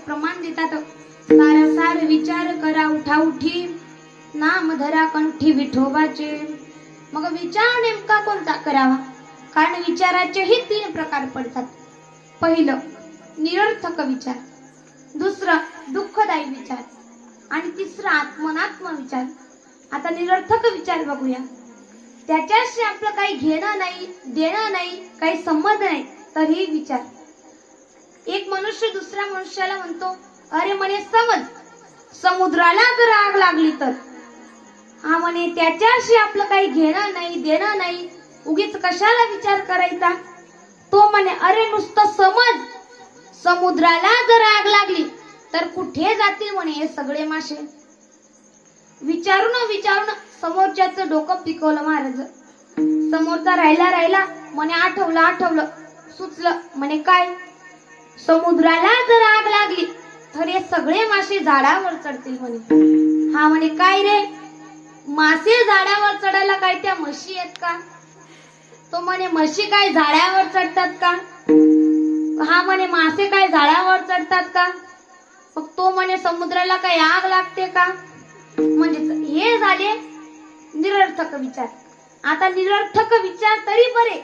प्रमाण देतात. सारासार विचार करा उठा उठी, नाम धरा कंठी विठोबाचे. मग विचार नेमका कोणता करावा? कारण विचाराचेही 3 प्रकार पडतात. पहिलं निरर्थक विचार, दुसरं दुःखदायी विचार आणि तिसरा आत्मनात्म विचार. आता निरर्थक विचार बघूया. त्याच्याशी आपलं काही घेणं नाही, देणं नाही, काही संबंध नाही, तरीही विचार. एक मनुष्य दुसऱ्या मनुष्याला म्हणतो, अरे म्हणे समज, समुद्राला जर आग लागली तर. हा म्हणे त्याच्याशी आपलं काही घेणं नाही, देणं नाही, उगीच कशाला विचार करायचा. तो म्हणे अरे नुसतं समज, समुद्राला जर आग लागली तर कुठे जातील म्हणे हे सगळे मासे. विचारून विचारून समोरच्याचं डोकं पिकवलं महाराज. समोरचा राहिला म्हणे आठवलं सुचलं. म्हणे काय? समुद्राला जर आग लागली तर हे सगळे मासे झाडावर चढतील म्हणे. हा म्हणे काय रे, मासे झाडावर चढायला काय त्या म्हशी आहेत का? तो म्हणे म्हशी काय झाडावर चढतात का? हा म्हणे मासे काय झाडावर चढतात का? मग तो म्हणे समुद्राला काय आग लागते का? म्हणजे हे झाले निरर्थक विचार. आता निरर्थक विचार तरी बरे,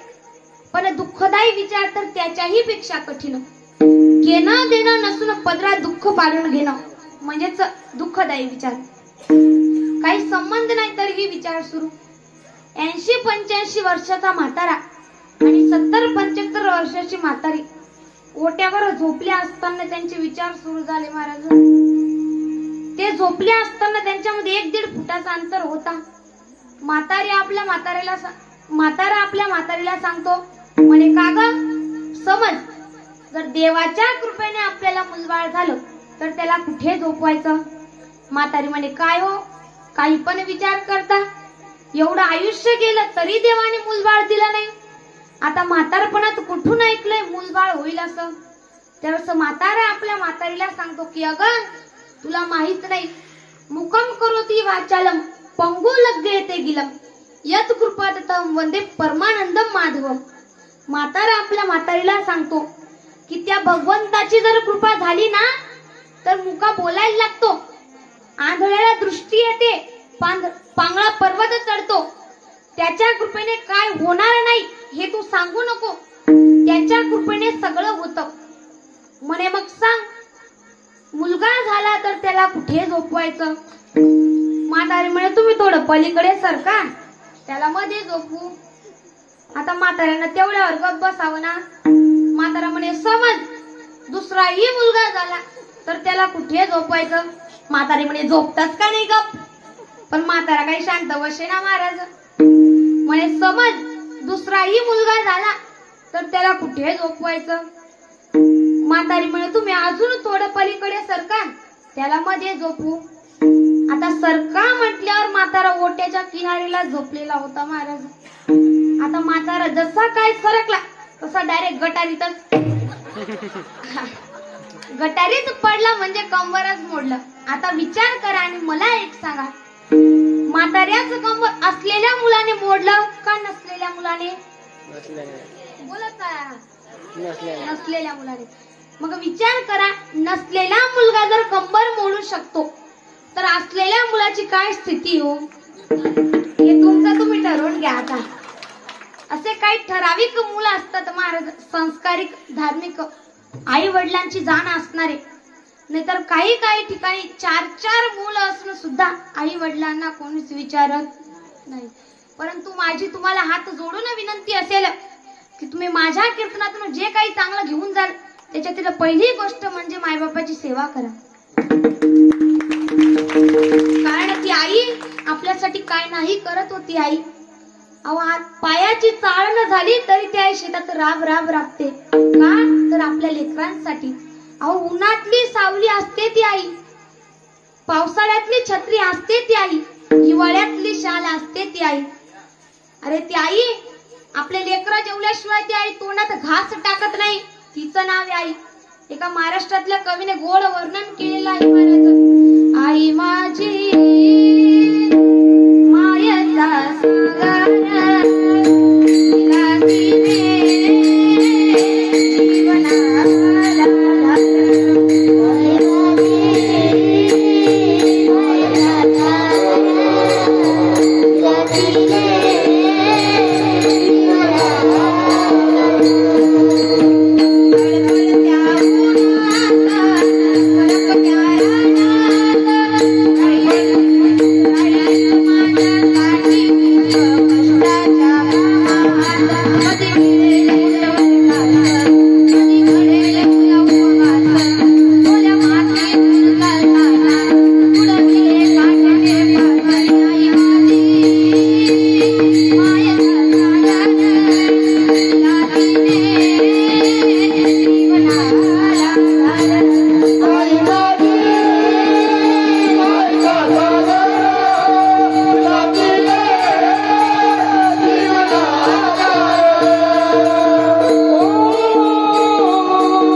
पण दुःखदायी विचार तर त्याच्याही पेक्षा कठीण. घेणं देणं नसून पदरात दुःख पाडून घेणं म्हणजेच दुःखदायी विचार. काही संबंध नाही तरीही विचार सुरू. 80-85 वर्षाचा म्हातारा आणि 70-75 वर्षाची म्हातारी ओट्यावर झोपल्या असताना त्यांचे विचार सुरू झाले महाराज. ते झोपले असताना त्यांच्यामध्ये 1-1.5 फुटाचा अंतर होता. म्हातारा आपल्या म्हातारीला सांगतो, म्हणे का ग, समज जर देवाच्या कृपेने आपल्याला मुलबाळ झालं तर त्याला कुठे झोपवायचं? म्हातारी म्हणे काय हो, काही पण विचार करता? एवढं आयुष्य गेलं तरी देवाने मुलबाळ दिलं नाही. आता म्हातारपणात कुठून ऐकलंय मुलबाळ होईल असं? त्यावेळेस म्हातारा आपल्या म्हातारीला सांगतो की अगं तुला माहित नाही, मुकम करोती वाचालम पंगु लग्गेते गिलम यत कृपातम वंदे परमानंदम माधवम. म्हातारा आपल्या म्हातारीला सांगतो की त्या भगवंताची जर कृपा झाली ना तर मुका बोलायला लागतो, आंधळ्याला दृष्टी येते, पांगळा पर्वत चढतो. त्याच्या कृपेने काय होणार नाही हे तू सांगू नको, त्याच्या कृपेने सगळं होतं. म्हणे मग सांग, मुलगा झाला तर त्याला कुठे झोपवायचं? म्हातारी म्हणे तुम्ही थोडं पलीकडे सरका, त्याला मध्ये झोपू. आता म्हाताऱ्यानं तेवढ्यावर गप्प बसावं ना. म्हातारा म्हणे समज दुसराही मुलगा झाला तर त्याला कुठे झोपवायचं? म्हातारी म्हणे झोपताच का नाही गप? पण म्हातारा काही शांत बसे ना महाराज. म्हणे समज दुसराही मुलगा झाला तर त्याला कुठे झोपवायचं? म्हातारी म्हणे तुम्ही अजून थोडं पलीकडे सरका, त्याला मध्ये झोपू. आता सरका म्हटल्यावर म्हातारा ओट्याच्या किनारीला झोपलेला होता महाराज. आता म्हातारा जसा काय सरकला तसा डायरेक्ट गटारीत पडला, म्हणजे कंबरच मोडलं. आता विचार करा आणि मला एक सांगा, म्हाताऱ्याचं कंबर असलेल्या मुलाने मोडलं का नसलेल्या मुलाने? बोलत नसलेल्या मुलाने. मग विचार करा, नसलेला मुलगा जर कंबर मोडू शकतो तर असलेल्या मुलाची काय स्थिती हो? हे तुमचं तुम्ही ठरवून घ्या. आता असे काही ठराविक मुलं असतात महाराज, संस्कारिक धार्मिक आई वडिलांची जाण असणारे. नाहीतर काही काही ठिकाणी 4-4 मुलं असून सुद्धा आई वडिलांना कोणीच विचारत नाही. परंतु माझी तुम्हाला हात जोडून विनंती असेल की तुम्ही माझ्या कीर्तनातून जे काही चांगलं घेऊन जाल त्याच्यातील पहिली गोष्ट म्हणजे मायबापाची सेवा करा. कारण ती आई आपल्यासाठी काय नाही करत होती. आई पायाची चाळ न झाली तरी ती आई शेतात राबते. का तर आपल्या लेकरांसाठी. उन्हातली सावली असते ती आई, पावसाळ्यातली छत्री असते ती आई, हिवाळ्यातली शाल असते ती आई. अरे ती आई आपल्या लेकरा जेवल्याशिवाय ती आई तोंडात घास टाकत नाही. तिचं नाव आहे आई. एका महाराष्ट्रातल्या कवीने गोड वर्णन केलेलं आहे महाराज. आई माझी मायेचा सागर